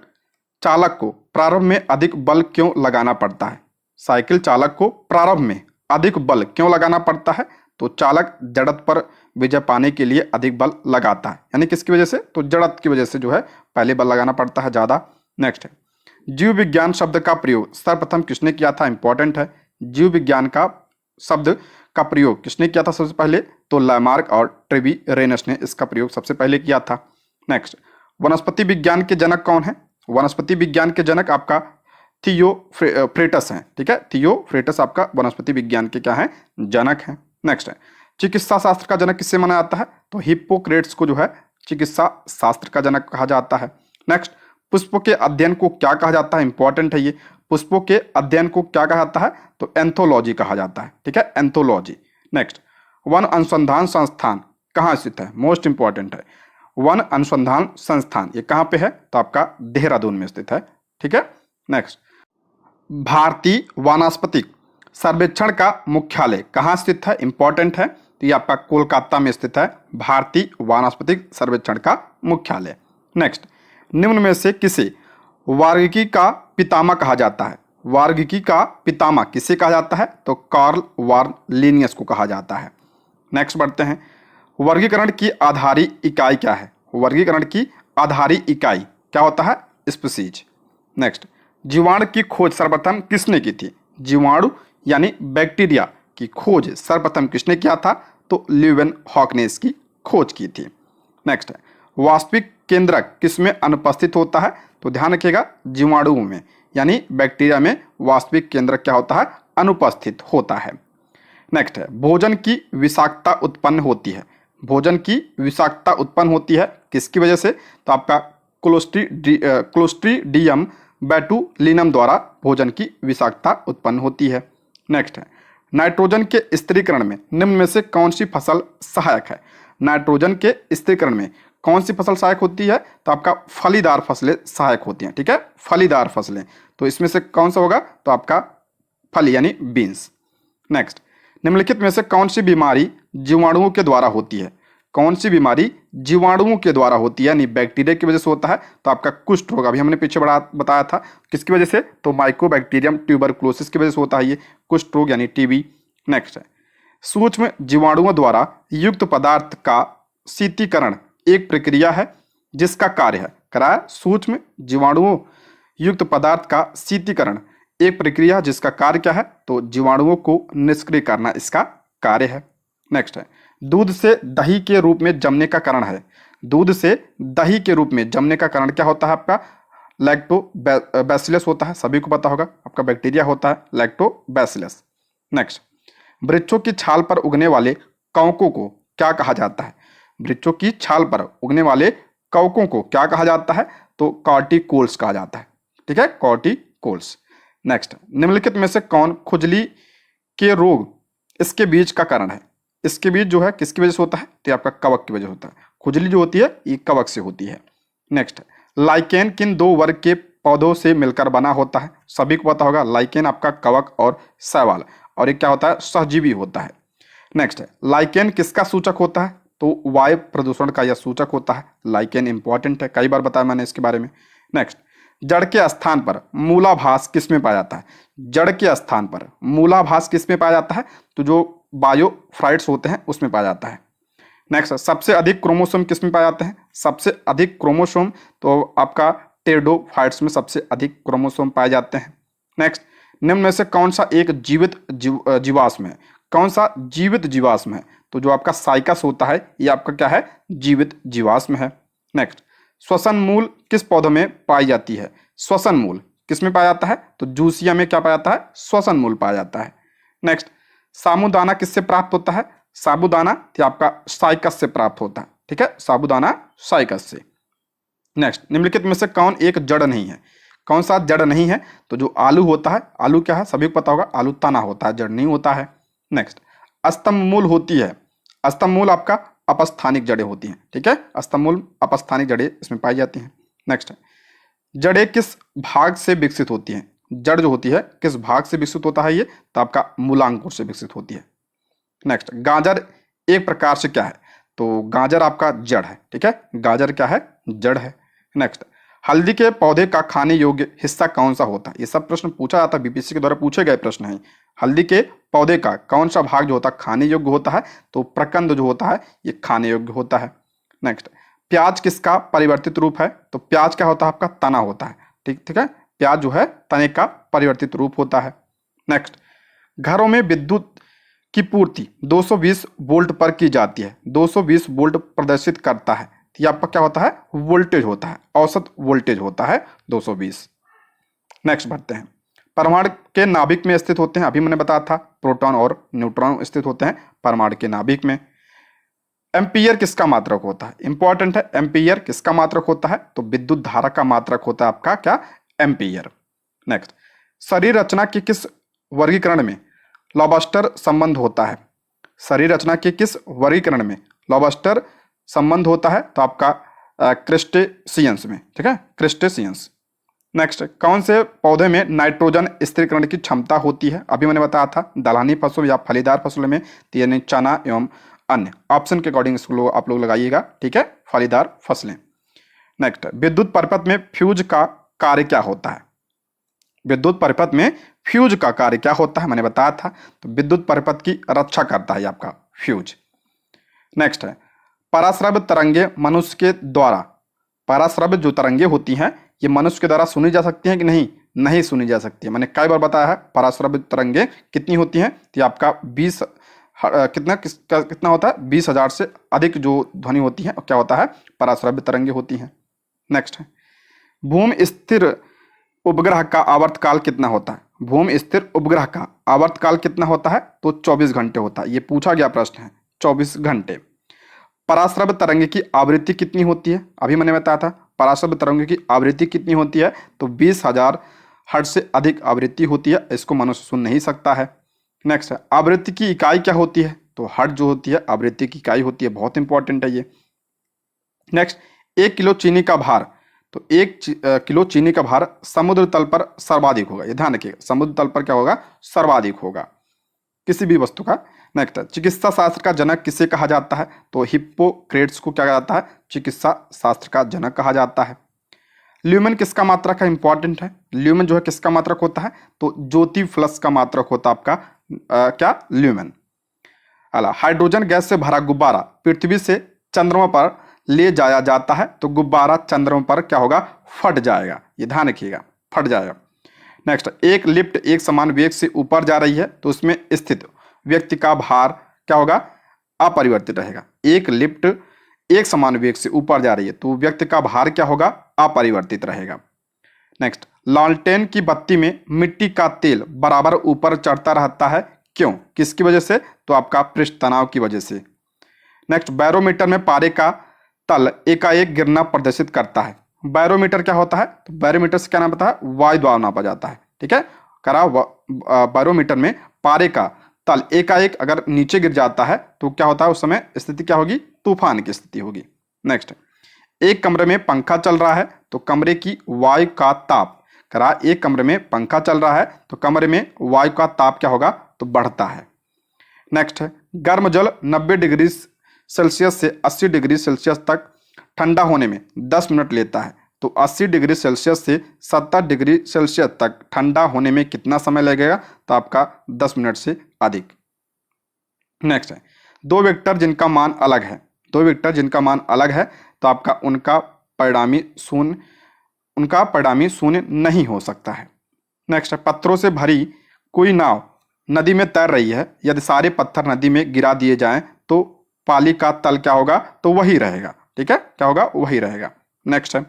चालक को प्रारंभ में अधिक बल क्यों लगाना पड़ता है? साइकिल चालक को प्रारंभ में अधिक बल क्यों लगाना पड़ता है? तो चालक जड़त्व पर विजय पाने के लिए अधिक बल लगाता है, यानी किसकी वजह से, तो जड़त्व की वजह से जो है पहले बल लगाना पड़ता है ज़्यादा। नेक्स्ट है, जीव विज्ञान शब्द का प्रयोग सर्वप्रथम किसने किया था, इंपॉर्टेंट है। जीव विज्ञान का शब्द का प्रयोग किसने किया था सबसे पहले, तो लैमार्क और ट्रेविरेनस ने इसका प्रयोग सबसे पहले किया था। नेक्स्ट, वनस्पति विज्ञान के जनक कौन है, वनस्पति विज्ञान के जनक आपका थियोफ्रेटस हैं, ठीक है, थियोफ्रेटस आपका वनस्पति विज्ञान के क्या है, जनक हैं। नेक्स्ट है, चिकित्सा शास्त्र का जनक किससे माना जाता है, तो हिप्पोक्रेट्स को जो है चिकित्सा शास्त्र का जनक कहा जाता है। नेक्स्ट, पुष्पों के अध्ययन को क्या कहा जाता है, इंपॉर्टेंट है ये, पुष्पों के अध्ययन को क्या कहा जाता है, तो एंथोलॉजी कहा जाता है, ठीक है, एंथोलॉजी। नेक्स्ट, वन अनुसंधान संस्थान कहाँ स्थित है, मोस्ट इंपॉर्टेंट है, वन अनुसंधान संस्थान ये कहाँ पे है, तो आपका देहरादून में स्थित है, ठीक है। नेक्स्ट, भारतीय वानस्पतिक सर्वेक्षण का मुख्यालय कहाँ स्थित है, इंपॉर्टेंट है, तो ये आपका कोलकाता में स्थित है, भारतीय वानस्पतिक सर्वेक्षण का मुख्यालय। नेक्स्ट, निम्न में से किसे वार्गिकी का पितामह कहा जाता है, वार्गिकी का पितामह किसे कहा जाता है, तो कार्ल वार्लिनियस को कहा जाता है। नेक्स्ट बढ़ते हैं, वर्गीकरण की आधारी इकाई क्या है, वर्गीकरण की आधारी इकाई क्या होता है, स्पीशीज। नेक्स्ट, जीवाणु की खोज सर्वप्रथम किसने की थी, जीवाणु यानी बैक्टीरिया की खोज सर्वप्रथम किसने किया था, तो ल्यूवेनहॉक ने इसकी खोज की थी। नेक्स्ट है, वास्तविक केंद्रक किसमें अनुपस्थित होता है, तो ध्यान रखिएगा जीवाणुओं में, यानी बैक्टीरिया में वास्तविक केंद्रक क्या होता है, अनुपस्थित होता है। नेक्स्ट है, भोजन की विषाक्तता उत्पन्न होती है, भोजन की विषाक्तता उत्पन्न होती है किसकी वजह से, तो आपका क्लोस्ट्रीडियम बैटुलिनम द्वारा भोजन की विषाक्तता उत्पन्न होती है। नेक्स्ट है, नाइट्रोजन के स्थिरीकरण में निम्न में से कौन सी फसल सहायक है, नाइट्रोजन के स्थिरीकरण में कौन सी फसल सहायक होती है, तो आपका फलीदार फसलें सहायक होती हैं, ठीक है, फलीदार फसलें, तो इसमें से कौन सा होगा, तो आपका फली यानी बीन्स। नेक्स्ट, निम्नलिखित में से कौन सी बीमारी जीवाणुओं के द्वारा होती है, कौन सी बीमारी जीवाणुओं के द्वारा होती है, यानी बैक्टीरिया की वजह से होता है, तो आपका कुष्ठ रोग, अभी हमने पीछे बताया था किसकी वजह से, तो माइकोबैक्टीरियम ट्यूबरकुलोसिस की वजह से होता है ये कुष्ठ रोग यानी टीबी। नेक्स्ट है, सूक्ष्म जीवाणुओं द्वारा युक्त पदार्थ का शीतीकरण एक प्रक्रिया है जिसका कार्य है, कराया सूक्ष्म जीवाणुओं युक्त पदार्थ का शीतीकरण एक प्रक्रिया जिसका कार्य क्या है, तो जीवाणुओं को निष्क्रिय करना इसका कार्य है। नेक्स्ट है, दूध से दही के रूप में जमने का कारण है, दूध से दही के रूप में जमने का कारण क्या होता है, आपका लैक्टोबैसिलस होता है, सभी को पता होगा, आपका बैक्टीरिया होता है लैक्टोबैसिलस। नेक्स्ट, वृक्षों की छाल पर उगने वाले कवकों को क्या कहा जाता है, वृक्षों की छाल पर उगने वाले कवकों को क्या कहा जाता है, तो कॉर्टिकोल्स कहा जाता है, ठीक है, कॉर्टिकोल्स। नेक्स्ट, निम्नलिखित में से कौन खुजली के रोग इसके बीज का कारण है, इसके बीज जो है किसकी वजह से होता है, तो आपका कवक की वजह से होता है, खुजली जो होती है ये कवक से होती है। नेक्स्ट, लाइकेन किन दो वर्ग के पौधों से मिलकर बना होता है, सभी को पता होगा, लाइकेन आपका कवक और शैवाल, और एक क्या होता है, सहजीवी होता है। नेक्स्ट है, लाइकेन किसका सूचक होता है, तो वायु प्रदूषण का यह सूचक होता है, लाइकेन इंपॉर्टेंट है, कई बार बताया मैंने इसके बारे में। नेक्स्ट, जड़ के स्थान पर मूलाभास किस में पाया जाता है, जड़ के स्थान पर मूलाभास किस में पाया जाता है, तो जो बायोफ्राइट्स होते हैं उसमें पाया जाता है। नेक्स्ट, सबसे अधिक क्रोमोसोम किस में पाए जाते हैं, सबसे अधिक क्रोमोसोम तो आपका टेरिडोफाइट्स में सबसे अधिक क्रोमोसोम पाए जाते हैं। नेक्स्ट, निम्न में से कौन सा एक जीवित जीवाश्म है, कौन सा जीवित जीवाश्म है, तो जो आपका साइकस होता है ये आपका क्या है, जीवित जीवाश्म है। नेक्स्ट, श्वसन मूल किस पौधों में पाई जाती है, श्वसन मूल किस में पाया जाता है, तो जूसिया में क्या पाया जाता है, श्वसन मूल पाया जाता है। नेक्स्ट, साबूदाना किससे प्राप्त होता है, साबूदाना तो आपका साइकस से प्राप्त होता है, ठीक है, साबूदाना साइकस से। नेक्स्ट, निम्नलिखित में से कौन एक जड़ नहीं है, कौन सा जड़ नहीं है, तो जो आलू होता है, आलू क्या है सभी को पता होगा, आलू तना होता है, जड़ नहीं होता है। नेक्स्ट, स्तंभ मूल होती है, स्तंभ मूल आपका अपस्थानिक जड़ें होती हैं, ठीक है, स्तंभ मूल अपस्थानिक जड़ें इसमें पाई जाती हैं। नेक्स्ट, जड़ें किस भाग से विकसित होती हैं, जड़ जो होती है किस भाग से विकसित होता है ये, तो आपका मूलांकुर से विकसित होती है। नेक्स्ट, गाजर एक प्रकार से क्या है, तो गाजर आपका जड़ है, ठीक है, गाजर क्या है, जड़ है। नेक्स्ट, हल्दी के पौधे का खाने योग्य हिस्सा कौन सा होता है, ये सब प्रश्न पूछा जाता है, बीपीएससी के द्वारा पूछे गए प्रश्न हैं। हल्दी के पौधे का कौन सा भाग जो होता है खाने योग्य होता है? तो प्रकंद जो होता है ये खाने योग्य होता है। नेक्स्ट, प्याज किसका परिवर्तित रूप है? तो प्याज क्या होता है आपका? तना होता है। ठीक ठीक है, प्याज जो है तने का परिवर्तित रूप होता है। नेक्स्ट, घरों में विद्युत की पूर्ति 220 वोल्ट पर की जाती है। 220 वोल्ट प्रदर्शित करता है, तो ये आपका क्या होता है? वोल्टेज होता है, औसत वोल्टेज होता है 220। नेक्स्ट बढ़ते हैं, परमाणु के नाभिक में स्थित होते हैं, अभी मैंने बताया था प्रोटॉन और न्यूट्रॉन स्थित होते हैं परमाणु के नाभिक में। एम्पियर किसका मात्रक होता है? इंपॉर्टेंट है, एम्पियर किसका मात्रक होता है? तो विद्युत धारा का मात्रक होता है आपका क्या? एम्पियर। नेक्स्ट, शरीर रचना के किस वर्गीकरण में लॉबस्टर संबंध होता है? शरीर रचना के किस वर्गीकरण में लॉबस्टर संबंध होता है? तो आपका क्रिस्टेशियंस में। ठीक है, क्रिस्टेशियंस। नेक्स्ट, कौन से पौधे में नाइट्रोजन स्थिरीकरण की क्षमता होती है? अभी मैंने बताया था दलहनी फसल या फलीदार फसलों में, तो यानी चना एवं अन्य। ऑप्शन के अकॉर्डिंग इसको आप लोग लगाइएगा। ठीक है, फलीदार फसलें। नेक्स्ट, विद्युत परिपथ में फ्यूज का कार्य क्या होता है? विद्युत परिपथ में फ्यूज का कार्य क्या होता है? मैंने बताया था, तो विद्युत परिपथ की रक्षा करता है आपका फ्यूज। नेक्स्ट है, पराश्रव्य तरंगे मनुष्य के द्वारा, पराश्रव्य जो तरंगे होती हैं ये मनुष्य के द्वारा सुनी जा सकती हैं कि नहीं? नहीं सुनी जा सकती है। मैंने कई बार बताया है पराश्रव्य तरंगे कितनी होती हैं, तो आपका 20 कितना होता है? 20,000 से अधिक जो ध्वनि होती है क्या होता है? पराश्रव्य तरंगे होती हैं। नेक्स्ट है, भूमि स्थिर उपग्रह का आवर्तकाल कितना होता है? भूमि स्थिर उपग्रह का आवर्तकाल कितना होता है? तो 24 घंटे होता है। ये पूछा गया प्रश्न है, 24 घंटे। पराश्रव्य तरंगे की आवृत्ति कितनी होती है? अभी मैंने बताया था पराश्रव्य तरंगे की आवृत्ति कितनी होती है? तो 20,000 हर्ट्ज से अधिक आवृत्ति होती है, इसको मनुष्य सुन नहीं सकता है। नेक्स्ट है, आवृत्ति की इकाई क्या होती है? तो हर्ट्ज जो होती है आवृत्ति की इकाई होती है, बहुत इंपॉर्टेंट है ये। नेक्स्ट, 1 किलो चीनी का भार, तो 1 किलो चीनी का भार समुद्र तल पर सर्वाधिक होगा। ये ध्यान रखिएगा, समुद्र तल पर क्या होगा? सर्वाधिक होगा किसी भी वस्तु का। नेक्स्ट, चिकित्सा शास्त्र का जनक किसे कहा जाता है? तो हिप्पोक्रेट्स को क्या कहा जाता है? चिकित्सा शास्त्र का जनक कहा जाता है। ल्यूमेन किसका मात्रक है? इंपॉर्टेंट है, ल्यूमेन जो है किसका मात्रक होता है? तो ज्योति फ्लक्स का मात्रक होता है आपका क्या? ल्यूमेन। अला, हाइड्रोजन गैस से भरा गुब्बारा पृथ्वी से चंद्रमा पर ले जाया जाता है, तो गुब्बारा चंद्रमा पर क्या होगा? फट जाएगा। ये ध्यान रखिएगा, फट जाएगा। नेक्स्ट, एक लिफ्ट एक समान वेग से ऊपर जा रही है, तो उसमें स्थित व्यक्ति का भार क्या होगा? अपरिवर्तित रहेगा। एक लिफ्ट एक समान वेग से ऊपर जा रही है, तो व्यक्ति का भार क्या होगा? अपरिवर्तित रहेगा। नेक्स्ट, लालटेन की बत्ती में मिट्टी का तेल बराबर ऊपर चढ़ता रहता है, क्यों? किसकी वजह से? तो आपका पृष्ठ तनाव की वजह से। नेक्स्ट, बैरोमीटर में पारे का तल एकाएक गिरना प्रदर्शित करता है। बैरोमीटर क्या होता है? तो बैरोमीटर से क्या नाम पता है? वायु द्वारा नापा जाता है। ठीक है, बैरोमीटर में पारे का तल एकाएक अगर नीचे गिर जाता है तो क्या होता है? उस समय स्थिति क्या होगी? तूफान की स्थिति होगी। नेक्स्ट, एक कमरे में पंखा चल रहा है, तो कमरे की वायु का ताप, एक कमरे में पंखा चल रहा है तो कमरे में वायु का ताप क्या होगा? तो बढ़ता है। नेक्स्ट है, गर्म जल 90 डिग्री सेल्सियस से 80 डिग्री सेल्सियस तक ठंडा होने में 10 मिनट लेता है, तो 80 डिग्री सेल्सियस से 70 डिग्री सेल्सियस तक ठंडा होने में कितना समय लगेगा? तो आपका 10 मिनट से अधिक। नेक्स्ट है, दो वेक्टर जिनका मान अलग है, दो वेक्टर जिनका मान अलग है तो आपका उनका परिणामी शून्य नहीं हो सकता है। नेक्स्ट है, पत्थरों से भरी कोई नाव नदी में तैर रही है, यदि सारे पत्थर नदी में गिरा दिए जाएं तो पाली का तल क्या होगा? तो वही रहेगा। ठीक है, क्या होगा? वही रहेगा। नेक्स्ट है,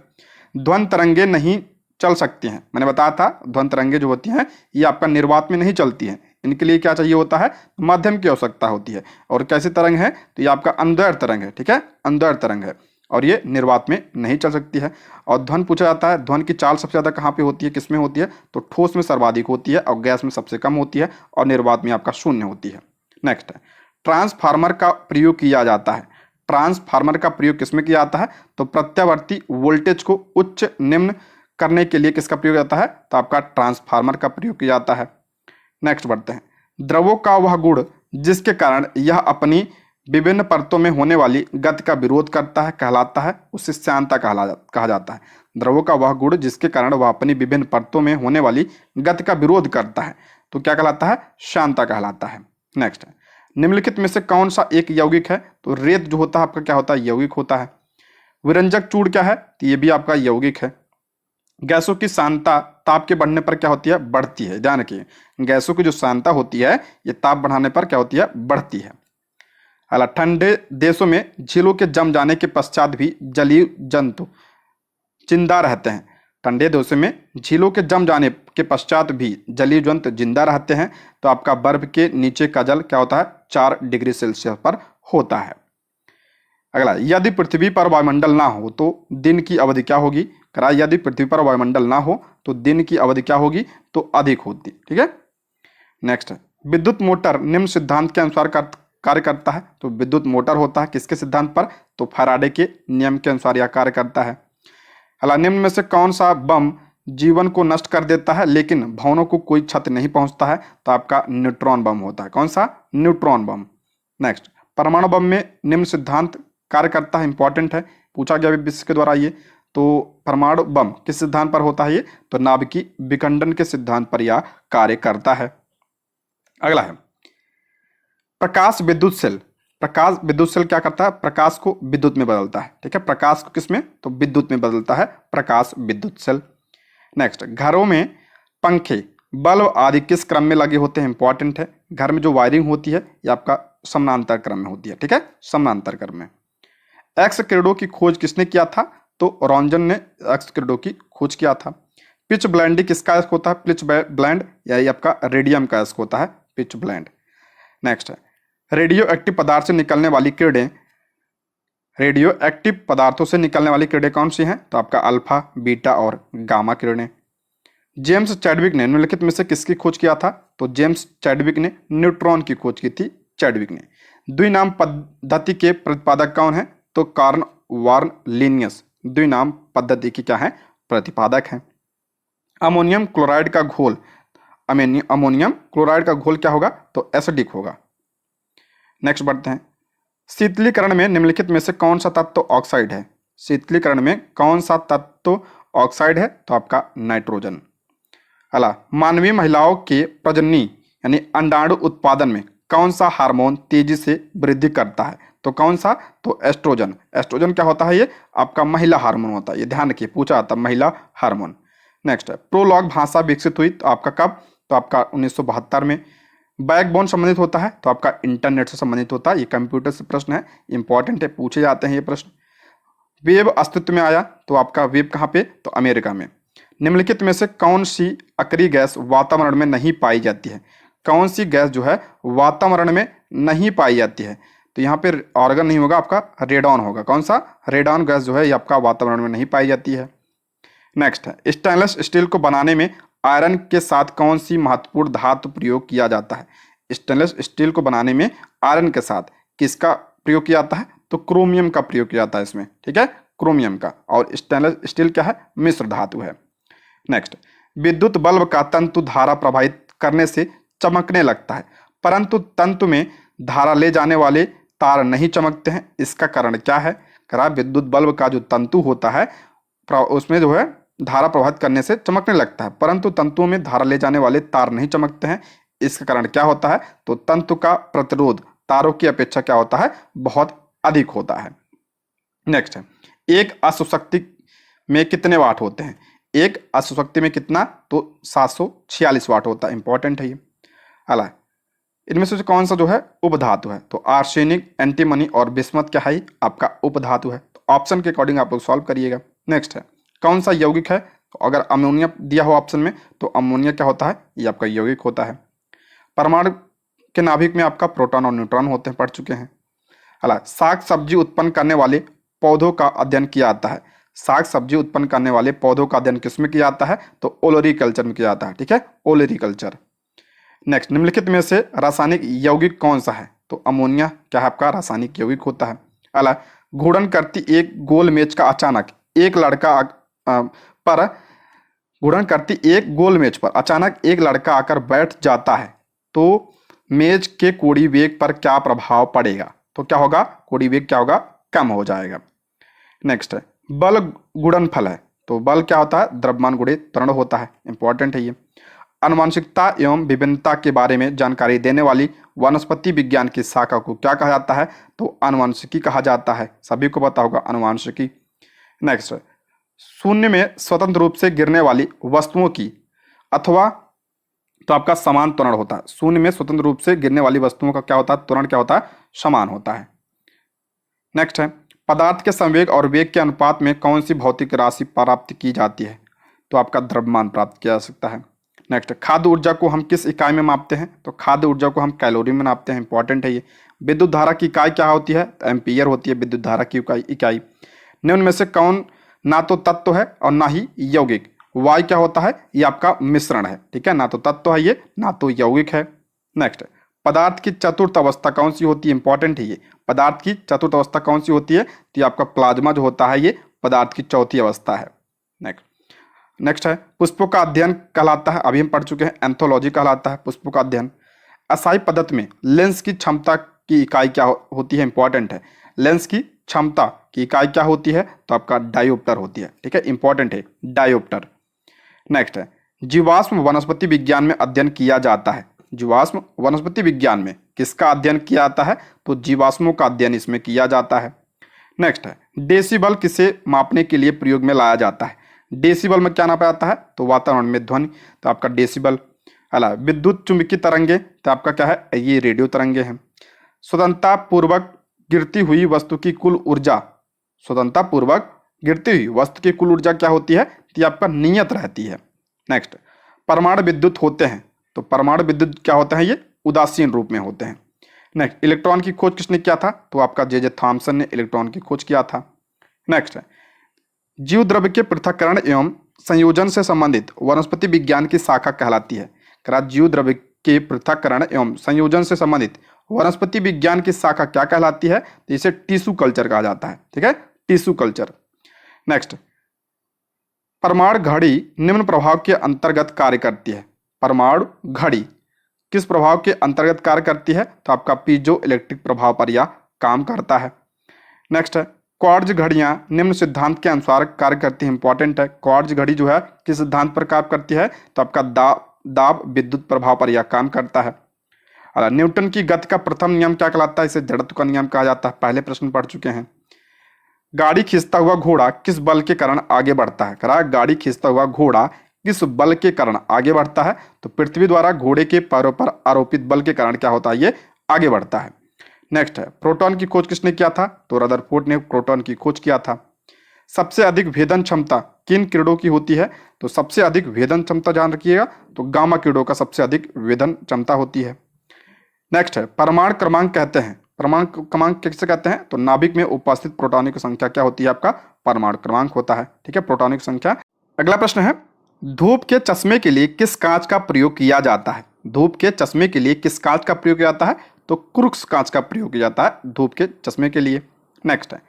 ध्वनि तरंगे नहीं चल सकती हैं। मैंने बताया था ध्वनि तरंगे जो होती हैं ये आपका निर्वात में नहीं चलती हैं, इनके लिए क्या चाहिए होता है? माध्यम की आवश्यकता होती है। और कैसी तरंग है? तो ये आपका अनुदैर्घ्य तरंग है। ठीक है, अनुदैर्घ्य तरंग है और ये निर्वात में नहीं चल सकती है। और ध्वनि पूछा जाता है, ध्वनि की चाल सबसे ज्यादा कहाँ पे होती है, किस में होती है? तो ठोस में सर्वाधिक होती है और गैस में सबसे कम होती है और निर्वात में आपका शून्य होती है। नेक्स्ट है, ट्रांसफार्मर का प्रयोग किया जाता है। ट्रांसफार्मर का प्रयोग किसमें किया जाता है? तो प्रत्यावर्ती वोल्टेज को उच्च निम्न करने के लिए किसका प्रयोग जाता है? तो आपका ट्रांसफार्मर का प्रयोग किया जाता है। नेक्स्ट बढ़ते हैं, द्रवों का वह गुण जिसके कारण यह अपनी विभिन्न परतों में होने वाली गति का विरोध करता है कहलाता है, उसे श्यानता कहा जाता है। द्रवों का वह गुण जिसके कारण वह अपनी विभिन्न परतों में होने वाली गति का विरोध करता है, तो क्या कहलाता है, श्यानता कहलाता है। नेक्स्ट है, निम्नलिखित में से कौन सा एक यौगिक है, तो रेत जो होता है आपका क्या होता है, यौगिक होता है। विरंजक चूड़ क्या है, तो ये भी आपका यौगिक है। गैसों की सांद्रता ताप के बढ़ने पर क्या होती है, बढ़ती है। ध्यान रखिए, गैसों की जो सांद्रता होती है ये ताप बढ़ाने पर क्या होती है, बढ़ती है। हालांकि ठंडे देशों में झीलों के जम जाने के पश्चात भी जलीय जंतु जिंदा रहते हैं। ठंडे देशों में झीलों के जम जाने के पश्चात भी जलीय जंतु जिंदा रहते हैं। तो आपका बर्फ के नीचे का जल क्या होता है, 4 डिग्री सेल्सियस पर होता है। अगला, यदि पृथ्वी पर वायुमंडल ना हो तो दिन की अवधि क्या होगी, करा यदि पृथ्वी पर वायुमंडल ना हो तो दिन की अवधि क्या होगी, तो अधिक होती। ठीक है। नेक्स्ट है, विद्युत मोटर निम्न सिद्धांत के अनुसार कार्य करता है। तो विद्युत मोटर होता है किसके सिद्धांत पर, तो फैराडे के नियम के अनुसार यह कार्य करता है। हालांकि निम्न में से कौन सा बम जीवन को नष्ट कर देता है लेकिन भवनों को कोई क्षति नहीं पहुंचता है, तो आपका न्यूट्रॉन बम होता है। कौन सा, न्यूट्रॉन बम। नेक्स्ट, परमाणु बम में निम्न सिद्धांत कार्य करता है, इंपॉर्टेंट है, पूछा गया विश्व के द्वारा ये। तो परमाणु बम किस सिद्धांत पर होता है ये, तो नाभिकीय विखंडन के सिद्धांत पर यह कार्य करता है। अगला है, प्रकाश विद्युत सेल। प्रकाश विद्युत सेल क्या करता है, प्रकाश को विद्युत में बदलता है। ठीक है, प्रकाश को किस में, तो विद्युत में बदलता है प्रकाश विद्युत सेल। नेक्स्ट, घरों में पंखे बल्ब आदि किस क्रम में लगे होते हैं, इंपॉर्टेंट है। घर में जो वायरिंग होती है ये आपका समानांतर क्रम में होती है। ठीक है, समानांतर क्रम में। एक्स किरणों की खोज किसने किया था, तो रॉन्जन ने एक्स किरणों की खोज किया था। पिच ब्लेंड किसका अयस्क होता है, पिच ब्लेंड, या ये आपका रेडियम का अयस्क होता है, पिच ब्लेंड। नेक्स्ट है, रेडियो एक्टिव पदार्थ से निकलने वाली किरणें, रेडियो एक्टिव पदार्थों से निकलने वाली किरणें कौन सी हैं, तो आपका अल्फा, बीटा और गामा किरणें। जेम्स चैडविक ने निम्नलिखित में से किसकी खोज किया था, तो जेम्स चैडविक ने न्यूट्रॉन की खोज की थी, चैडविक ने। द्विनाम पद्धति के प्रतिपादक कौन है, तो कार्ल वार्न लीनियस द्विनाम पद्धति की क्या है, प्रतिपादक है। अमोनियम क्लोराइड का घोल, अमोनियम क्लोराइड का घोल क्या होगा, तो एसिडिक होगा। नेक्स्ट बढ़ते हैं, शीतलीकरण में निम्नलिखित में से कौन सा तत्व ऑक्साइड है, शीतलीकरण में कौन सा तत्व ऑक्साइड है, तो आपका नाइट्रोजन। अला, मानवीय महिलाओं के प्रजननी यानी अंडाणु उत्पादन में कौन सा हार्मोन तेजी से वृद्धि करता है, तो कौन सा, तो एस्ट्रोजन। एस्ट्रोजन क्या होता है, ये आपका महिला हार्मोन होता है, ये ध्यान रखिए, पूछा आता महिला हार्मोन। नेक्स्ट है, प्रोलॉग भाषा विकसित हुई, तो आपका कब, तो आपका 1972 में। बैकबोन संबंधित होता है, तो आपका इंटरनेट से संबंधित होता है, ये कंप्यूटर से प्रश्न है, इंपॉर्टेंट है, पूछे जाते हैं ये प्रश्न। वेब अस्तित्व में आया, तो आपका वेब कहाँ पे, तो अमेरिका में। निम्नलिखित में से कौन सी अक्रिय गैस वातावरण में नहीं पाई जाती है, कौन सी गैस जो है वातावरण में नहीं पाई जाती है, तो यहाँ पे ऑर्गन नहीं होगा, आपका रेडॉन होगा। कौन सा, रेडॉन गैस जो है ये आपका वातावरण में नहीं पाई जाती है। नेक्स्ट है, स्टेनलेस स्टील को बनाने में आयरन के साथ कौन सी महत्वपूर्ण धातु प्रयोग किया जाता है, स्टेनलेस स्टील को बनाने में आयरन के साथ किसका प्रयोग किया जाता है, तो क्रोमियम का प्रयोग किया जाता है इसमें। ठीक है, क्रोमियम का, और स्टेनलेस स्टील क्या है, मिश्र धातु है। नेक्स्ट, विद्युत बल्ब का तंतु धारा प्रवाहित करने से चमकने लगता है परंतु तंतु में धारा ले जाने वाले तार नहीं चमकते हैं, इसका कारण क्या है, करा विद्युत बल्ब का जो तंतु होता है उसमें जो है धारा प्रवाहित करने से चमकने लगता है परंतु तंतुओं में धारा ले जाने वाले तार नहीं चमकते हैं, इसका कारण क्या होता है, तो तंतु का प्रतिरोध तारों की अपेक्षा क्या होता है, बहुत अधिक होता है। नेक्स्ट है, एक अश्वशक्ति में कितने वाट होते हैं, एक अश्वशक्ति में कितना, तो 746 वाट होता है, इंपॉर्टेंट है ये। अला, इनमें से कौन सा जो है उपधातु है, तो आर्सेनिक, एंटीमनी और बिस्मथ क्या है, आपका उपधातु है। तो ऑप्शन के अकॉर्डिंग आप लोग सॉल्व करिएगा। नेक्स्ट है, कौन सा यौगिक है, तो अगर अमोनिया दिया हो ऑप्शन में तो अमोनिया क्या होता है, ये आपका यौगिक होता है। परमाणु के नाभिक में आपका प्रोटॉन और न्यूट्रॉन होते हैं, पढ़ चुके हैं। अला, साग सब्जी उत्पन्न करने वाले पौधों का अध्ययन किया जाता है, साग सब्जी उत्पन्न करने वाले पौधों का अध्ययन किसमें किया जाता है, तो ओलोरीकल्चर में किया जाता है। ठीक है, ओलोरीकल्चर। नेक्स्ट, निम्नलिखित में से रासायनिक यौगिक कौन सा है, तो अमोनिया क्या है आपका रासायनिक यौगिक होता है। अला, घूर्णन करती एक गोल मेज का अचानक एक लड़का पर घूर्णन करती एक गोल मेज पर अचानक एक लड़का आकर बैठ जाता है तो मेज के कोणीय वेग पर क्या प्रभाव पड़ेगा, तो क्या होगा, कोणीय वेग क्या होगा, कम हो जाएगा। नेक्स्ट है, बल गुणनफल है, तो बल क्या होता है, द्रव्यमान गुणित त्वरण होता है, इंपॉर्टेंट है ये। आनुवंशिकता एवं विभिन्नता के बारे में जानकारी देने वाली वनस्पति विज्ञान की शाखा को क्या कहा जाता है? तो आनुवंशिकी कहा जाता है। सभी को पता होगा आनुवंशिकी। नेक्स्ट, शून्य में स्वतंत्र रूप से गिरने वाली वस्तुओं की अथवा, तो आपका समान त्वरण होता है। शून्य में स्वतंत्र रूप से गिरने वाली वस्तुओं का क्या होता है? त्वरण क्या होता है? समान होता है। नेक्स्ट है, पदार्थ के संवेग और वेग के अनुपात में कौन सी भौतिक राशि प्राप्त की जाती है? तो आपका द्रव्यमान प्राप्त किया जा सकता है। नेक्स्ट, खाद्य ऊर्जा को हम किस इकाई में मापते हैं? तो खाद्य ऊर्जा को हम कैलोरी में मापते हैं। इंपॉर्टेंट है ये। विद्युत धारा की इकाई क्या होती है? तो एम्पियर होती है विद्युत धारा की इकाई। निम्न में से कौन ना तो तत्व है और ना ही यौगिक? वायु क्या होता है? ये आपका मिश्रण है। ठीक है, ना तो तत्व है ये, ना तो यौगिक है। नेक्स्ट, पदार्थ की चतुर्थ अवस्था कौन सी होती है? इंपॉर्टेंट है ये। पदार्थ की चतुर्थ अवस्था कौन सी होती है? तो ये आपका प्लाज्मा जो होता है ये पदार्थ की चौथी अवस्था है। नेक्स्ट है, पुष्पों का अध्ययन कहलाता है, अभी हम पढ़ चुके हैं, एंथोलॉजी कहलाता है पुष्पों का अध्ययन। असाई पद्धति में लेंस की क्षमता की इकाई क्या होती है? इंपॉर्टेंट है। लेंस की क्षमता की इकाई क्या होती है? तो आपका डायोप्टर होती है। ठीक है, इंपॉर्टेंट है डायोप्टर। नेक्स्ट है, जीवाश्म वनस्पति विज्ञान में अध्ययन किया जाता है। जीवाश्म वनस्पति विज्ञान में किसका अध्ययन किया जाता है? तो जीवाश्मों का अध्ययन इसमें किया जाता है। नेक्स्ट है, डेसिबल किसे मापने के लिए प्रयोग में लाया जाता है? डेसिबल में क्या नापा जाता है? तो वातावरण में ध्वनि, तो आपका डेसिबल। अला विद्युत चुंबकीय तरंगे, तो आपका क्या है? ये रेडियो तरंगे हैं। स्वतंत्रता पूर्वक गिरती हुई वस्तु की कुल ऊर्जा, स्वतंत्रता पूर्वक गिरती हुई वस्तु की कुल ऊर्जा क्या होती है? तो आपका नियत रहती है। नेक्स्ट, परमाणु विद्युत होते हैं, तो परमाणु विद्युत क्या होते हैं? ये उदासीन रूप में होते हैं। नेक्स्ट, इलेक्ट्रॉन की खोज किसने किया था? तो आपका जे थॉमसन ने इलेक्ट्रॉन की खोज किया था। नेक्स्ट, जीव द्रव्य के पृथक्करण एवं संयोजन से संबंधित वनस्पति विज्ञान की शाखा कहलाती है। जीव द्रव्य के पृथक्करण एवं संयोजन से संबंधित वनस्पति विज्ञान की शाखा क्या कहलाती है? तो इसे टिश्यू कल्चर कहा जाता है। ठीक है, टिश्यू कल्चर। नेक्स्ट, परमाणु घड़ी निम्न प्रभाव के अंतर्गत कार्य करती है। परमाणु घड़ी किस प्रभाव के अंतर्गत कार्य करती है? तो आपका पीजो इलेक्ट्रिक प्रभाव पर यह काम करता है। नेक्स्ट है, क्वार्ट्ज घड़ियां निम्न सिद्धांत के अनुसार कार्य करती है। इंपॉर्टेंट है, क्वार्ट्ज घड़ी जो है किस सिद्धांत पर कार्य करती है? तो आपका दाब विद्युत प्रभाव पर यह काम करता है। न्यूटन की गति का प्रथम नियम क्या कहलाता है? इसे जड़त्व का नियम कहा जाता है। पहले प्रश्न पढ़ चुके हैं। गाड़ी खींचता हुआ घोड़ा किस बल के कारण आगे बढ़ता है? गाड़ी खींचता हुआ घोड़ा किस बल के कारण आगे बढ़ता है? तो पृथ्वी द्वारा घोड़े के पैरों पर आरोपित बल के कारण क्या होता है? ये आगे बढ़ता है। नेक्स्ट है, प्रोटॉन की खोज किसने किया था? तो रदरफोर्ड ने प्रोटॉन की खोज किया था। सबसे अधिक भेदन क्षमता किन किरणों की होती है? तो सबसे अधिक भेदन क्षमता ध्यान रखिएगा, तो गामा किरणों का सबसे अधिक भेदन क्षमता होती है। नेक्स्ट है, परमाणु क्रमांक कहते हैं। परमाणु क्रमांक किसे कहते हैं? तो नाभिक में उपस्थित प्रोटॉनों की संख्या क्या होती है? आपका परमाणु क्रमांक होता है। ठीक है, प्रोटॉनों की संख्या। अगला प्रश्न है, धूप के चश्मे के लिए किस कांच का प्रयोग किया जाता है? धूप के चश्मे के लिए किस कांच का प्रयोग किया जाता है? तो क्रुक्स कांच का प्रयोग किया जाता है धूप के चश्मे के लिए। नेक्स्ट है,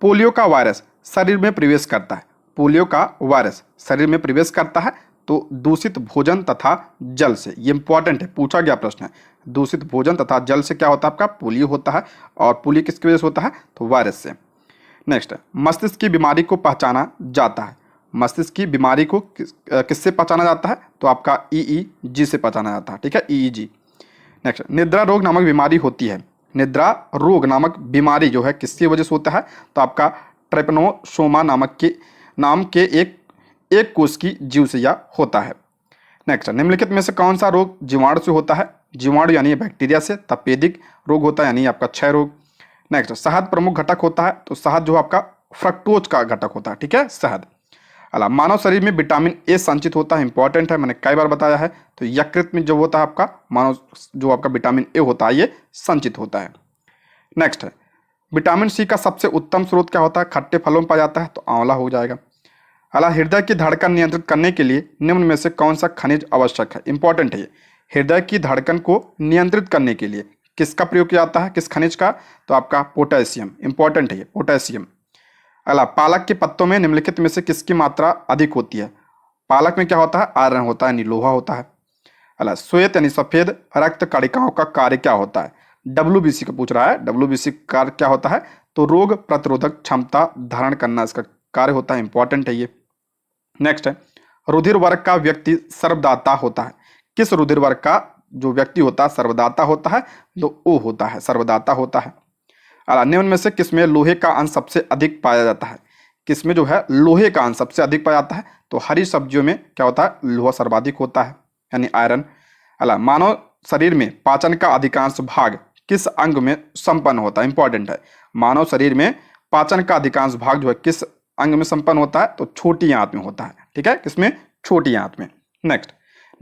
पोलियो का वायरस शरीर में प्रवेश करता है। पोलियो का वायरस शरीर में प्रवेश करता है तो दूषित भोजन तथा जल से। ये इंपॉर्टेंट है, पूछा गया प्रश्न है। दूषित भोजन तथा जल से क्या होता है? आपका पोलियो होता है। और पोलियो किसकी वजह से होता है? तो वायरस से। नेक्स्ट, मस्तिष्क की बीमारी को पहचाना जाता है। मस्तिष्क की बीमारी को किससे पहचाना जाता है? तो आपका ईईजी से पहचाना जाता है। ठीक है, ईईजी। नेक्स्ट, निद्रा रोग नामक बीमारी होती है। निद्रा रोग नामक बीमारी जो है किसकी वजह से होता है? तो आपका ट्रिपनोसोमा नाम के एक कोष की जीव से यह होता है। नेक्स्ट, निम्नलिखित में से कौन सा रोग जीवाणु से होता है? जीवाणु यानी बैक्टीरिया से। तपेदिक रोग होता है यानी आपका क्षय रोग। नेक्स्ट, शहद प्रमुख घटक होता है, तो शहद जो आपका फ्रक्टोज का घटक होता है। ठीक है, शहद। अला मानव शरीर में विटामिन ए संचित होता है। इंपॉर्टेंट है, मैंने कई बार बताया है। तो यकृत में जो होता है आपका मानव जो आपका विटामिन ए होता है ये संचित होता है। नेक्स्ट है, विटामिन सी का सबसे उत्तम स्रोत क्या होता है? खट्टे फलों में पाया जाता है, तो आंवला हो जाएगा। अला हृदय की धड़कन नियंत्रित करने के लिए निम्न में से कौन सा खनिज आवश्यक है? इंपॉर्टेंट है ये। हृदय की धड़कन को नियंत्रित करने के लिए किसका प्रयोग किया जाता है? किस खनिज का? तो आपका पोटेशियम। इंपॉर्टेंट है ये, पोटेशियम। अला पालक के पत्तों में निम्नलिखित में से किसकी मात्रा अधिक होती है? पालक में क्या होता है? आयरन होता है यानी लोहा होता है। अला श्वेत यानी सफेद रक्त कणिकाओं का कार्य क्या होता है? डब्ल्यूबीसी का पूछ रहा है। डब्ल्यूबीसी कार्य क्या होता है? तो रोग प्रतिरोधक क्षमता धारण करना इसका कार्य होता है। इंपॉर्टेंट है ये। नेक्स्ट है, रुधिर वर्ग का व्यक्ति सर्वदाता होता है। किस रुधिर वर्ग का जो व्यक्ति होता है सर्वदाता होता है? तो ओ होता है, सर्वदाता होता है। निम्न में से किसमें लोहे का अंश सबसे अधिक पाया जाता है? किसमें जो है लोहे का अंश सबसे अधिक पाया जाता है? तो हरी सब्जियों में क्या होता है? लोहा सर्वाधिक होता है, यानी आयरन। मानव शरीर में पाचन का अधिकांश भाग किस अंग में संपन्न होता है? इंपॉर्टेंट है। मानव शरीर में पाचन का अधिकांश भाग जो है किस अंग में संपन्न होता है? तो छोटी आंत में होता है। ठीक है, किसमें? छोटी आंत में। नेक्स्ट,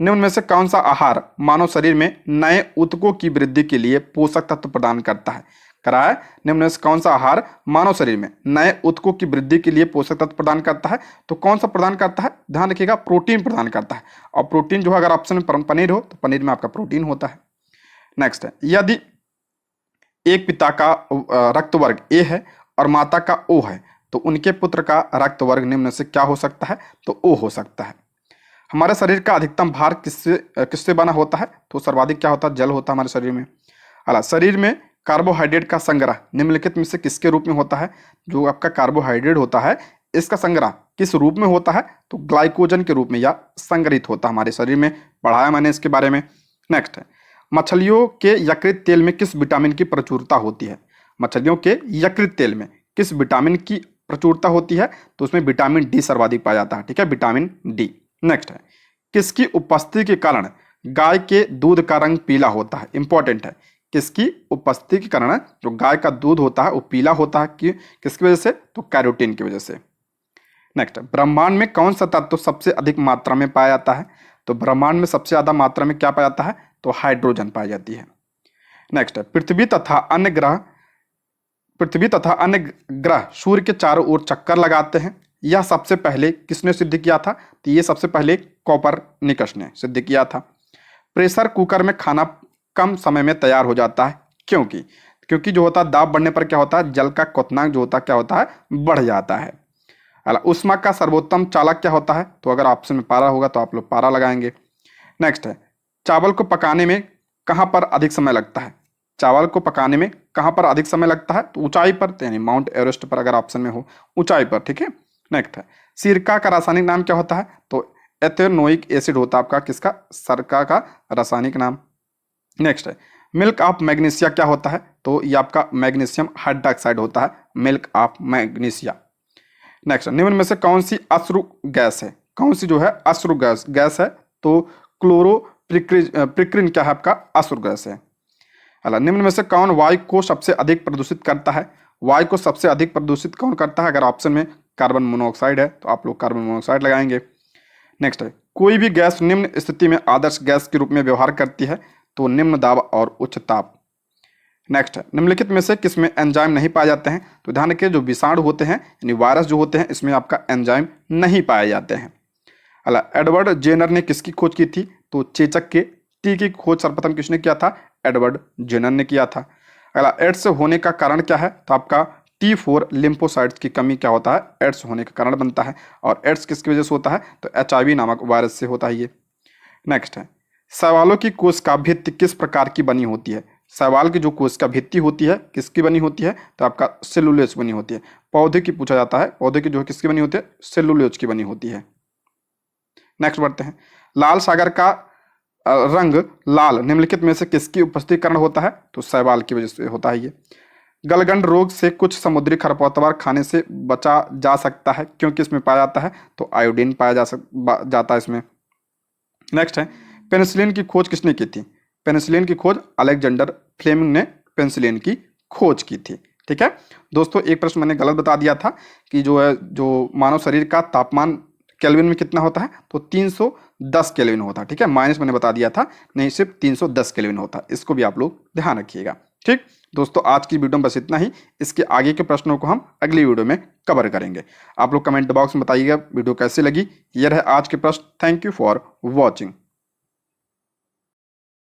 निम्न में से कौन सा आहार मानव शरीर में नए ऊतकों की वृद्धि के लिए पोषक तत्व प्रदान करता है? कराया, निम्न में से कौन सा आहार मानव शरीर में नए ऊतकों की वृद्धि के लिए पोषक तत्व प्रदान करता है? तो कौन सा प्रदान करता है? ध्यान रखिएगा, प्रोटीन प्रदान करता है। और प्रोटीन जो है अगर ऑप्शन में पनीर हो तो पनीर में आपका प्रोटीन होता है। नेक्स्ट है, यदि एक पिता का रक्त वर्ग ए है और माता का ओ है तो उनके पुत्र का रक्त वर्ग निम्न से क्या हो सकता है? तो ओ हो सकता है। हमारे शरीर का अधिकतम भार किससे बना होता है? तो सर्वाधिक क्या होता है? जल होता है हमारे शरीर में। शरीर में कार्बोहाइड्रेट का संग्रह निम्नलिखित में से किसके रूप में होता है? जो आपका कार्बोहाइड्रेट होता है इसका संग्रह किस रूप में होता है? तो ग्लाइकोजन के रूप में या संग्रहित होता है हमारे शरीर में। पढ़ाया मैंने इसके बारे में। नेक्स्ट है, मछलियों के यकृत तेल में किस विटामिन की प्रचुरता होती है? मछलियों के यकृत तेल में किस विटामिन की प्रचुरता होती है? तो उसमें विटामिन डी सर्वाधिक पाया जाता है। ठीक है, विटामिन डी। नेक्स्ट है, किसकी उपस्थिति के कारण गाय के दूध का रंग पीला होता है? इंपॉर्टेंट है, किसकी उपस्थिति के कारण जो गाय का दूध होता है वो पीला होता है? किसकी वजह से? तो कैरोटीन की वजह से। नेक्स्ट, ब्रह्मांड में कौन सा तत्व सबसे अधिक मात्रा में पाया जाता है? तो ब्रह्मांड में सबसे ज्यादा मात्रा में क्या पाया जाता है? तो हाइड्रोजन पाई जाती है। नेक्स्ट है, पृथ्वी तथा अन्य ग्रह सूर्य के चारों ओर चक्कर लगाते हैं, यह सबसे पहले किसने सिद्ध किया था? तो ये सबसे पहले कोपरनिकस ने सिद्ध किया था। प्रेशर कुकर में खाना कम समय में तैयार हो जाता है, क्योंकि जो होता है दाब बढ़ने पर क्या होता है? जल का क्वथनांक जो होता है क्या होता है? बढ़ जाता है। उष्मा का सर्वोत्तम चालक क्या होता है? तो अगर ऑप्शन में पारा होगा तो आप लोग पारा लगाएंगे। नेक्स्ट है, चावल को पकाने में कहां पर अधिक समय लगता है? चावल को पकाने में कहां पर अधिक समय लगता है? तो ऊंचाई पर, यानी माउंट एवरेस्ट पर अगर ऑप्शन में हो, ऊंचाई पर। ठीक है। नेक्स्ट है, सिरका का रासायनिक नाम क्या होता है? तो एथेनोइक एसिड होता है आपका किसका? सिरका का रासायनिक नाम। नेक्स्ट है, मिल्क ऑफ मैग्नीशिया क्या होता है? तो ये आपका मैग्नीशियम हाइड्रोक्साइड होता है, मिल्क ऑफ मैग्नीशिया। नेक्स्ट, निम्न में से कौन सी अश्रु गैस है? कौन सी जो है अश्रु गैस है? तो क्लोरोप्रिक्रिन क्या है आपका? अश्रु गैस है। निम्न में से कौन वायु को सबसे अधिक प्रदूषित करता है? वायु को सबसे अधिक प्रदूषित कौन करता है? अगर ऑप्शन में कार्बन मोनोऑक्साइड है तो आप लोग कार्बन मोनोऑक्साइड लगाएंगे। नेक्स्ट है, कोई भी गैस निम्न स्थिति में आदर्श गैस के रूप में व्यवहार करती है? तो निम्न दाब और उच्च ताप। नेक्स्ट है, निम्नलिखित में से किसमें एंजाइम नहीं पाए जाते हैं? तो ध्यान रखिए, जो विषाणु होते हैं यानी वायरस जो होते हैं इसमें आपका एंजाइम नहीं पाए जाते हैं। एडवर्ड जेनर ने किसकी खोज की थी? तो चेचक के टी की खोज सर्वप्रथम किसने किया था? एडवर्ड जेनर ने किया था। एड्स होने का कारण क्या है? तो आपका T4 लिम्फोसाइट्स की कमी क्या होता है? एड्स होने का कारण बनता है। और एड्स किसकी वजह से होता है? तो HIV नामक वायरस से होता है ये। नेक्स्ट है, शैवालों की कोशिका भित्ति किस प्रकार की बनी होती है? शैवाल की जो कोशिका भित्ति होती है किसकी बनी होती है? तो आपका सेलुलोज बनी होती है। पौधे की पूछा जाता है, पौधे की जो है किसकी बनी होती है? सेलुलोज की बनी होती है। नेक्स्ट बढ़ते हैं, लाल सागर का रंग लाल निम्नलिखित में से किसकी उपस्थिति कारण होता है? तो शैवाल की वजह से होता है ये। गलगंड रोग से कुछ समुद्री खरपतवार खाने से बचा जा सकता है, क्योंकि इसमें पाया जाता है? तो आयोडीन पाया जाता है इसमें। नेक्स्ट है, पेनिसिलिन की खोज किसने की थी? पेनिसिलिन की खोज अलेक्जेंडर फ्लेमिंग ने पेनिसिलिन की खोज की थी। ठीक है दोस्तों, एक प्रश्न मैंने गलत बता दिया था कि जो मानव शरीर का तापमान केल्विन में कितना होता है? तो 310 केल्विन होता है। ठीक है, माइनस मैंने बता दिया था, नहीं सिर्फ 310 केल्विन होता है। इसको भी आप लोग ध्यान रखिएगा। ठीक दोस्तों, आज की वीडियो में बस इतना ही। इसके आगे के प्रश्नों को हम अगली वीडियो में कवर करेंगे। आप लोग कमेंट बॉक्स में बताइएगा वीडियो कैसी लगी। ये रहे आज के प्रश्न। Thank you for watching.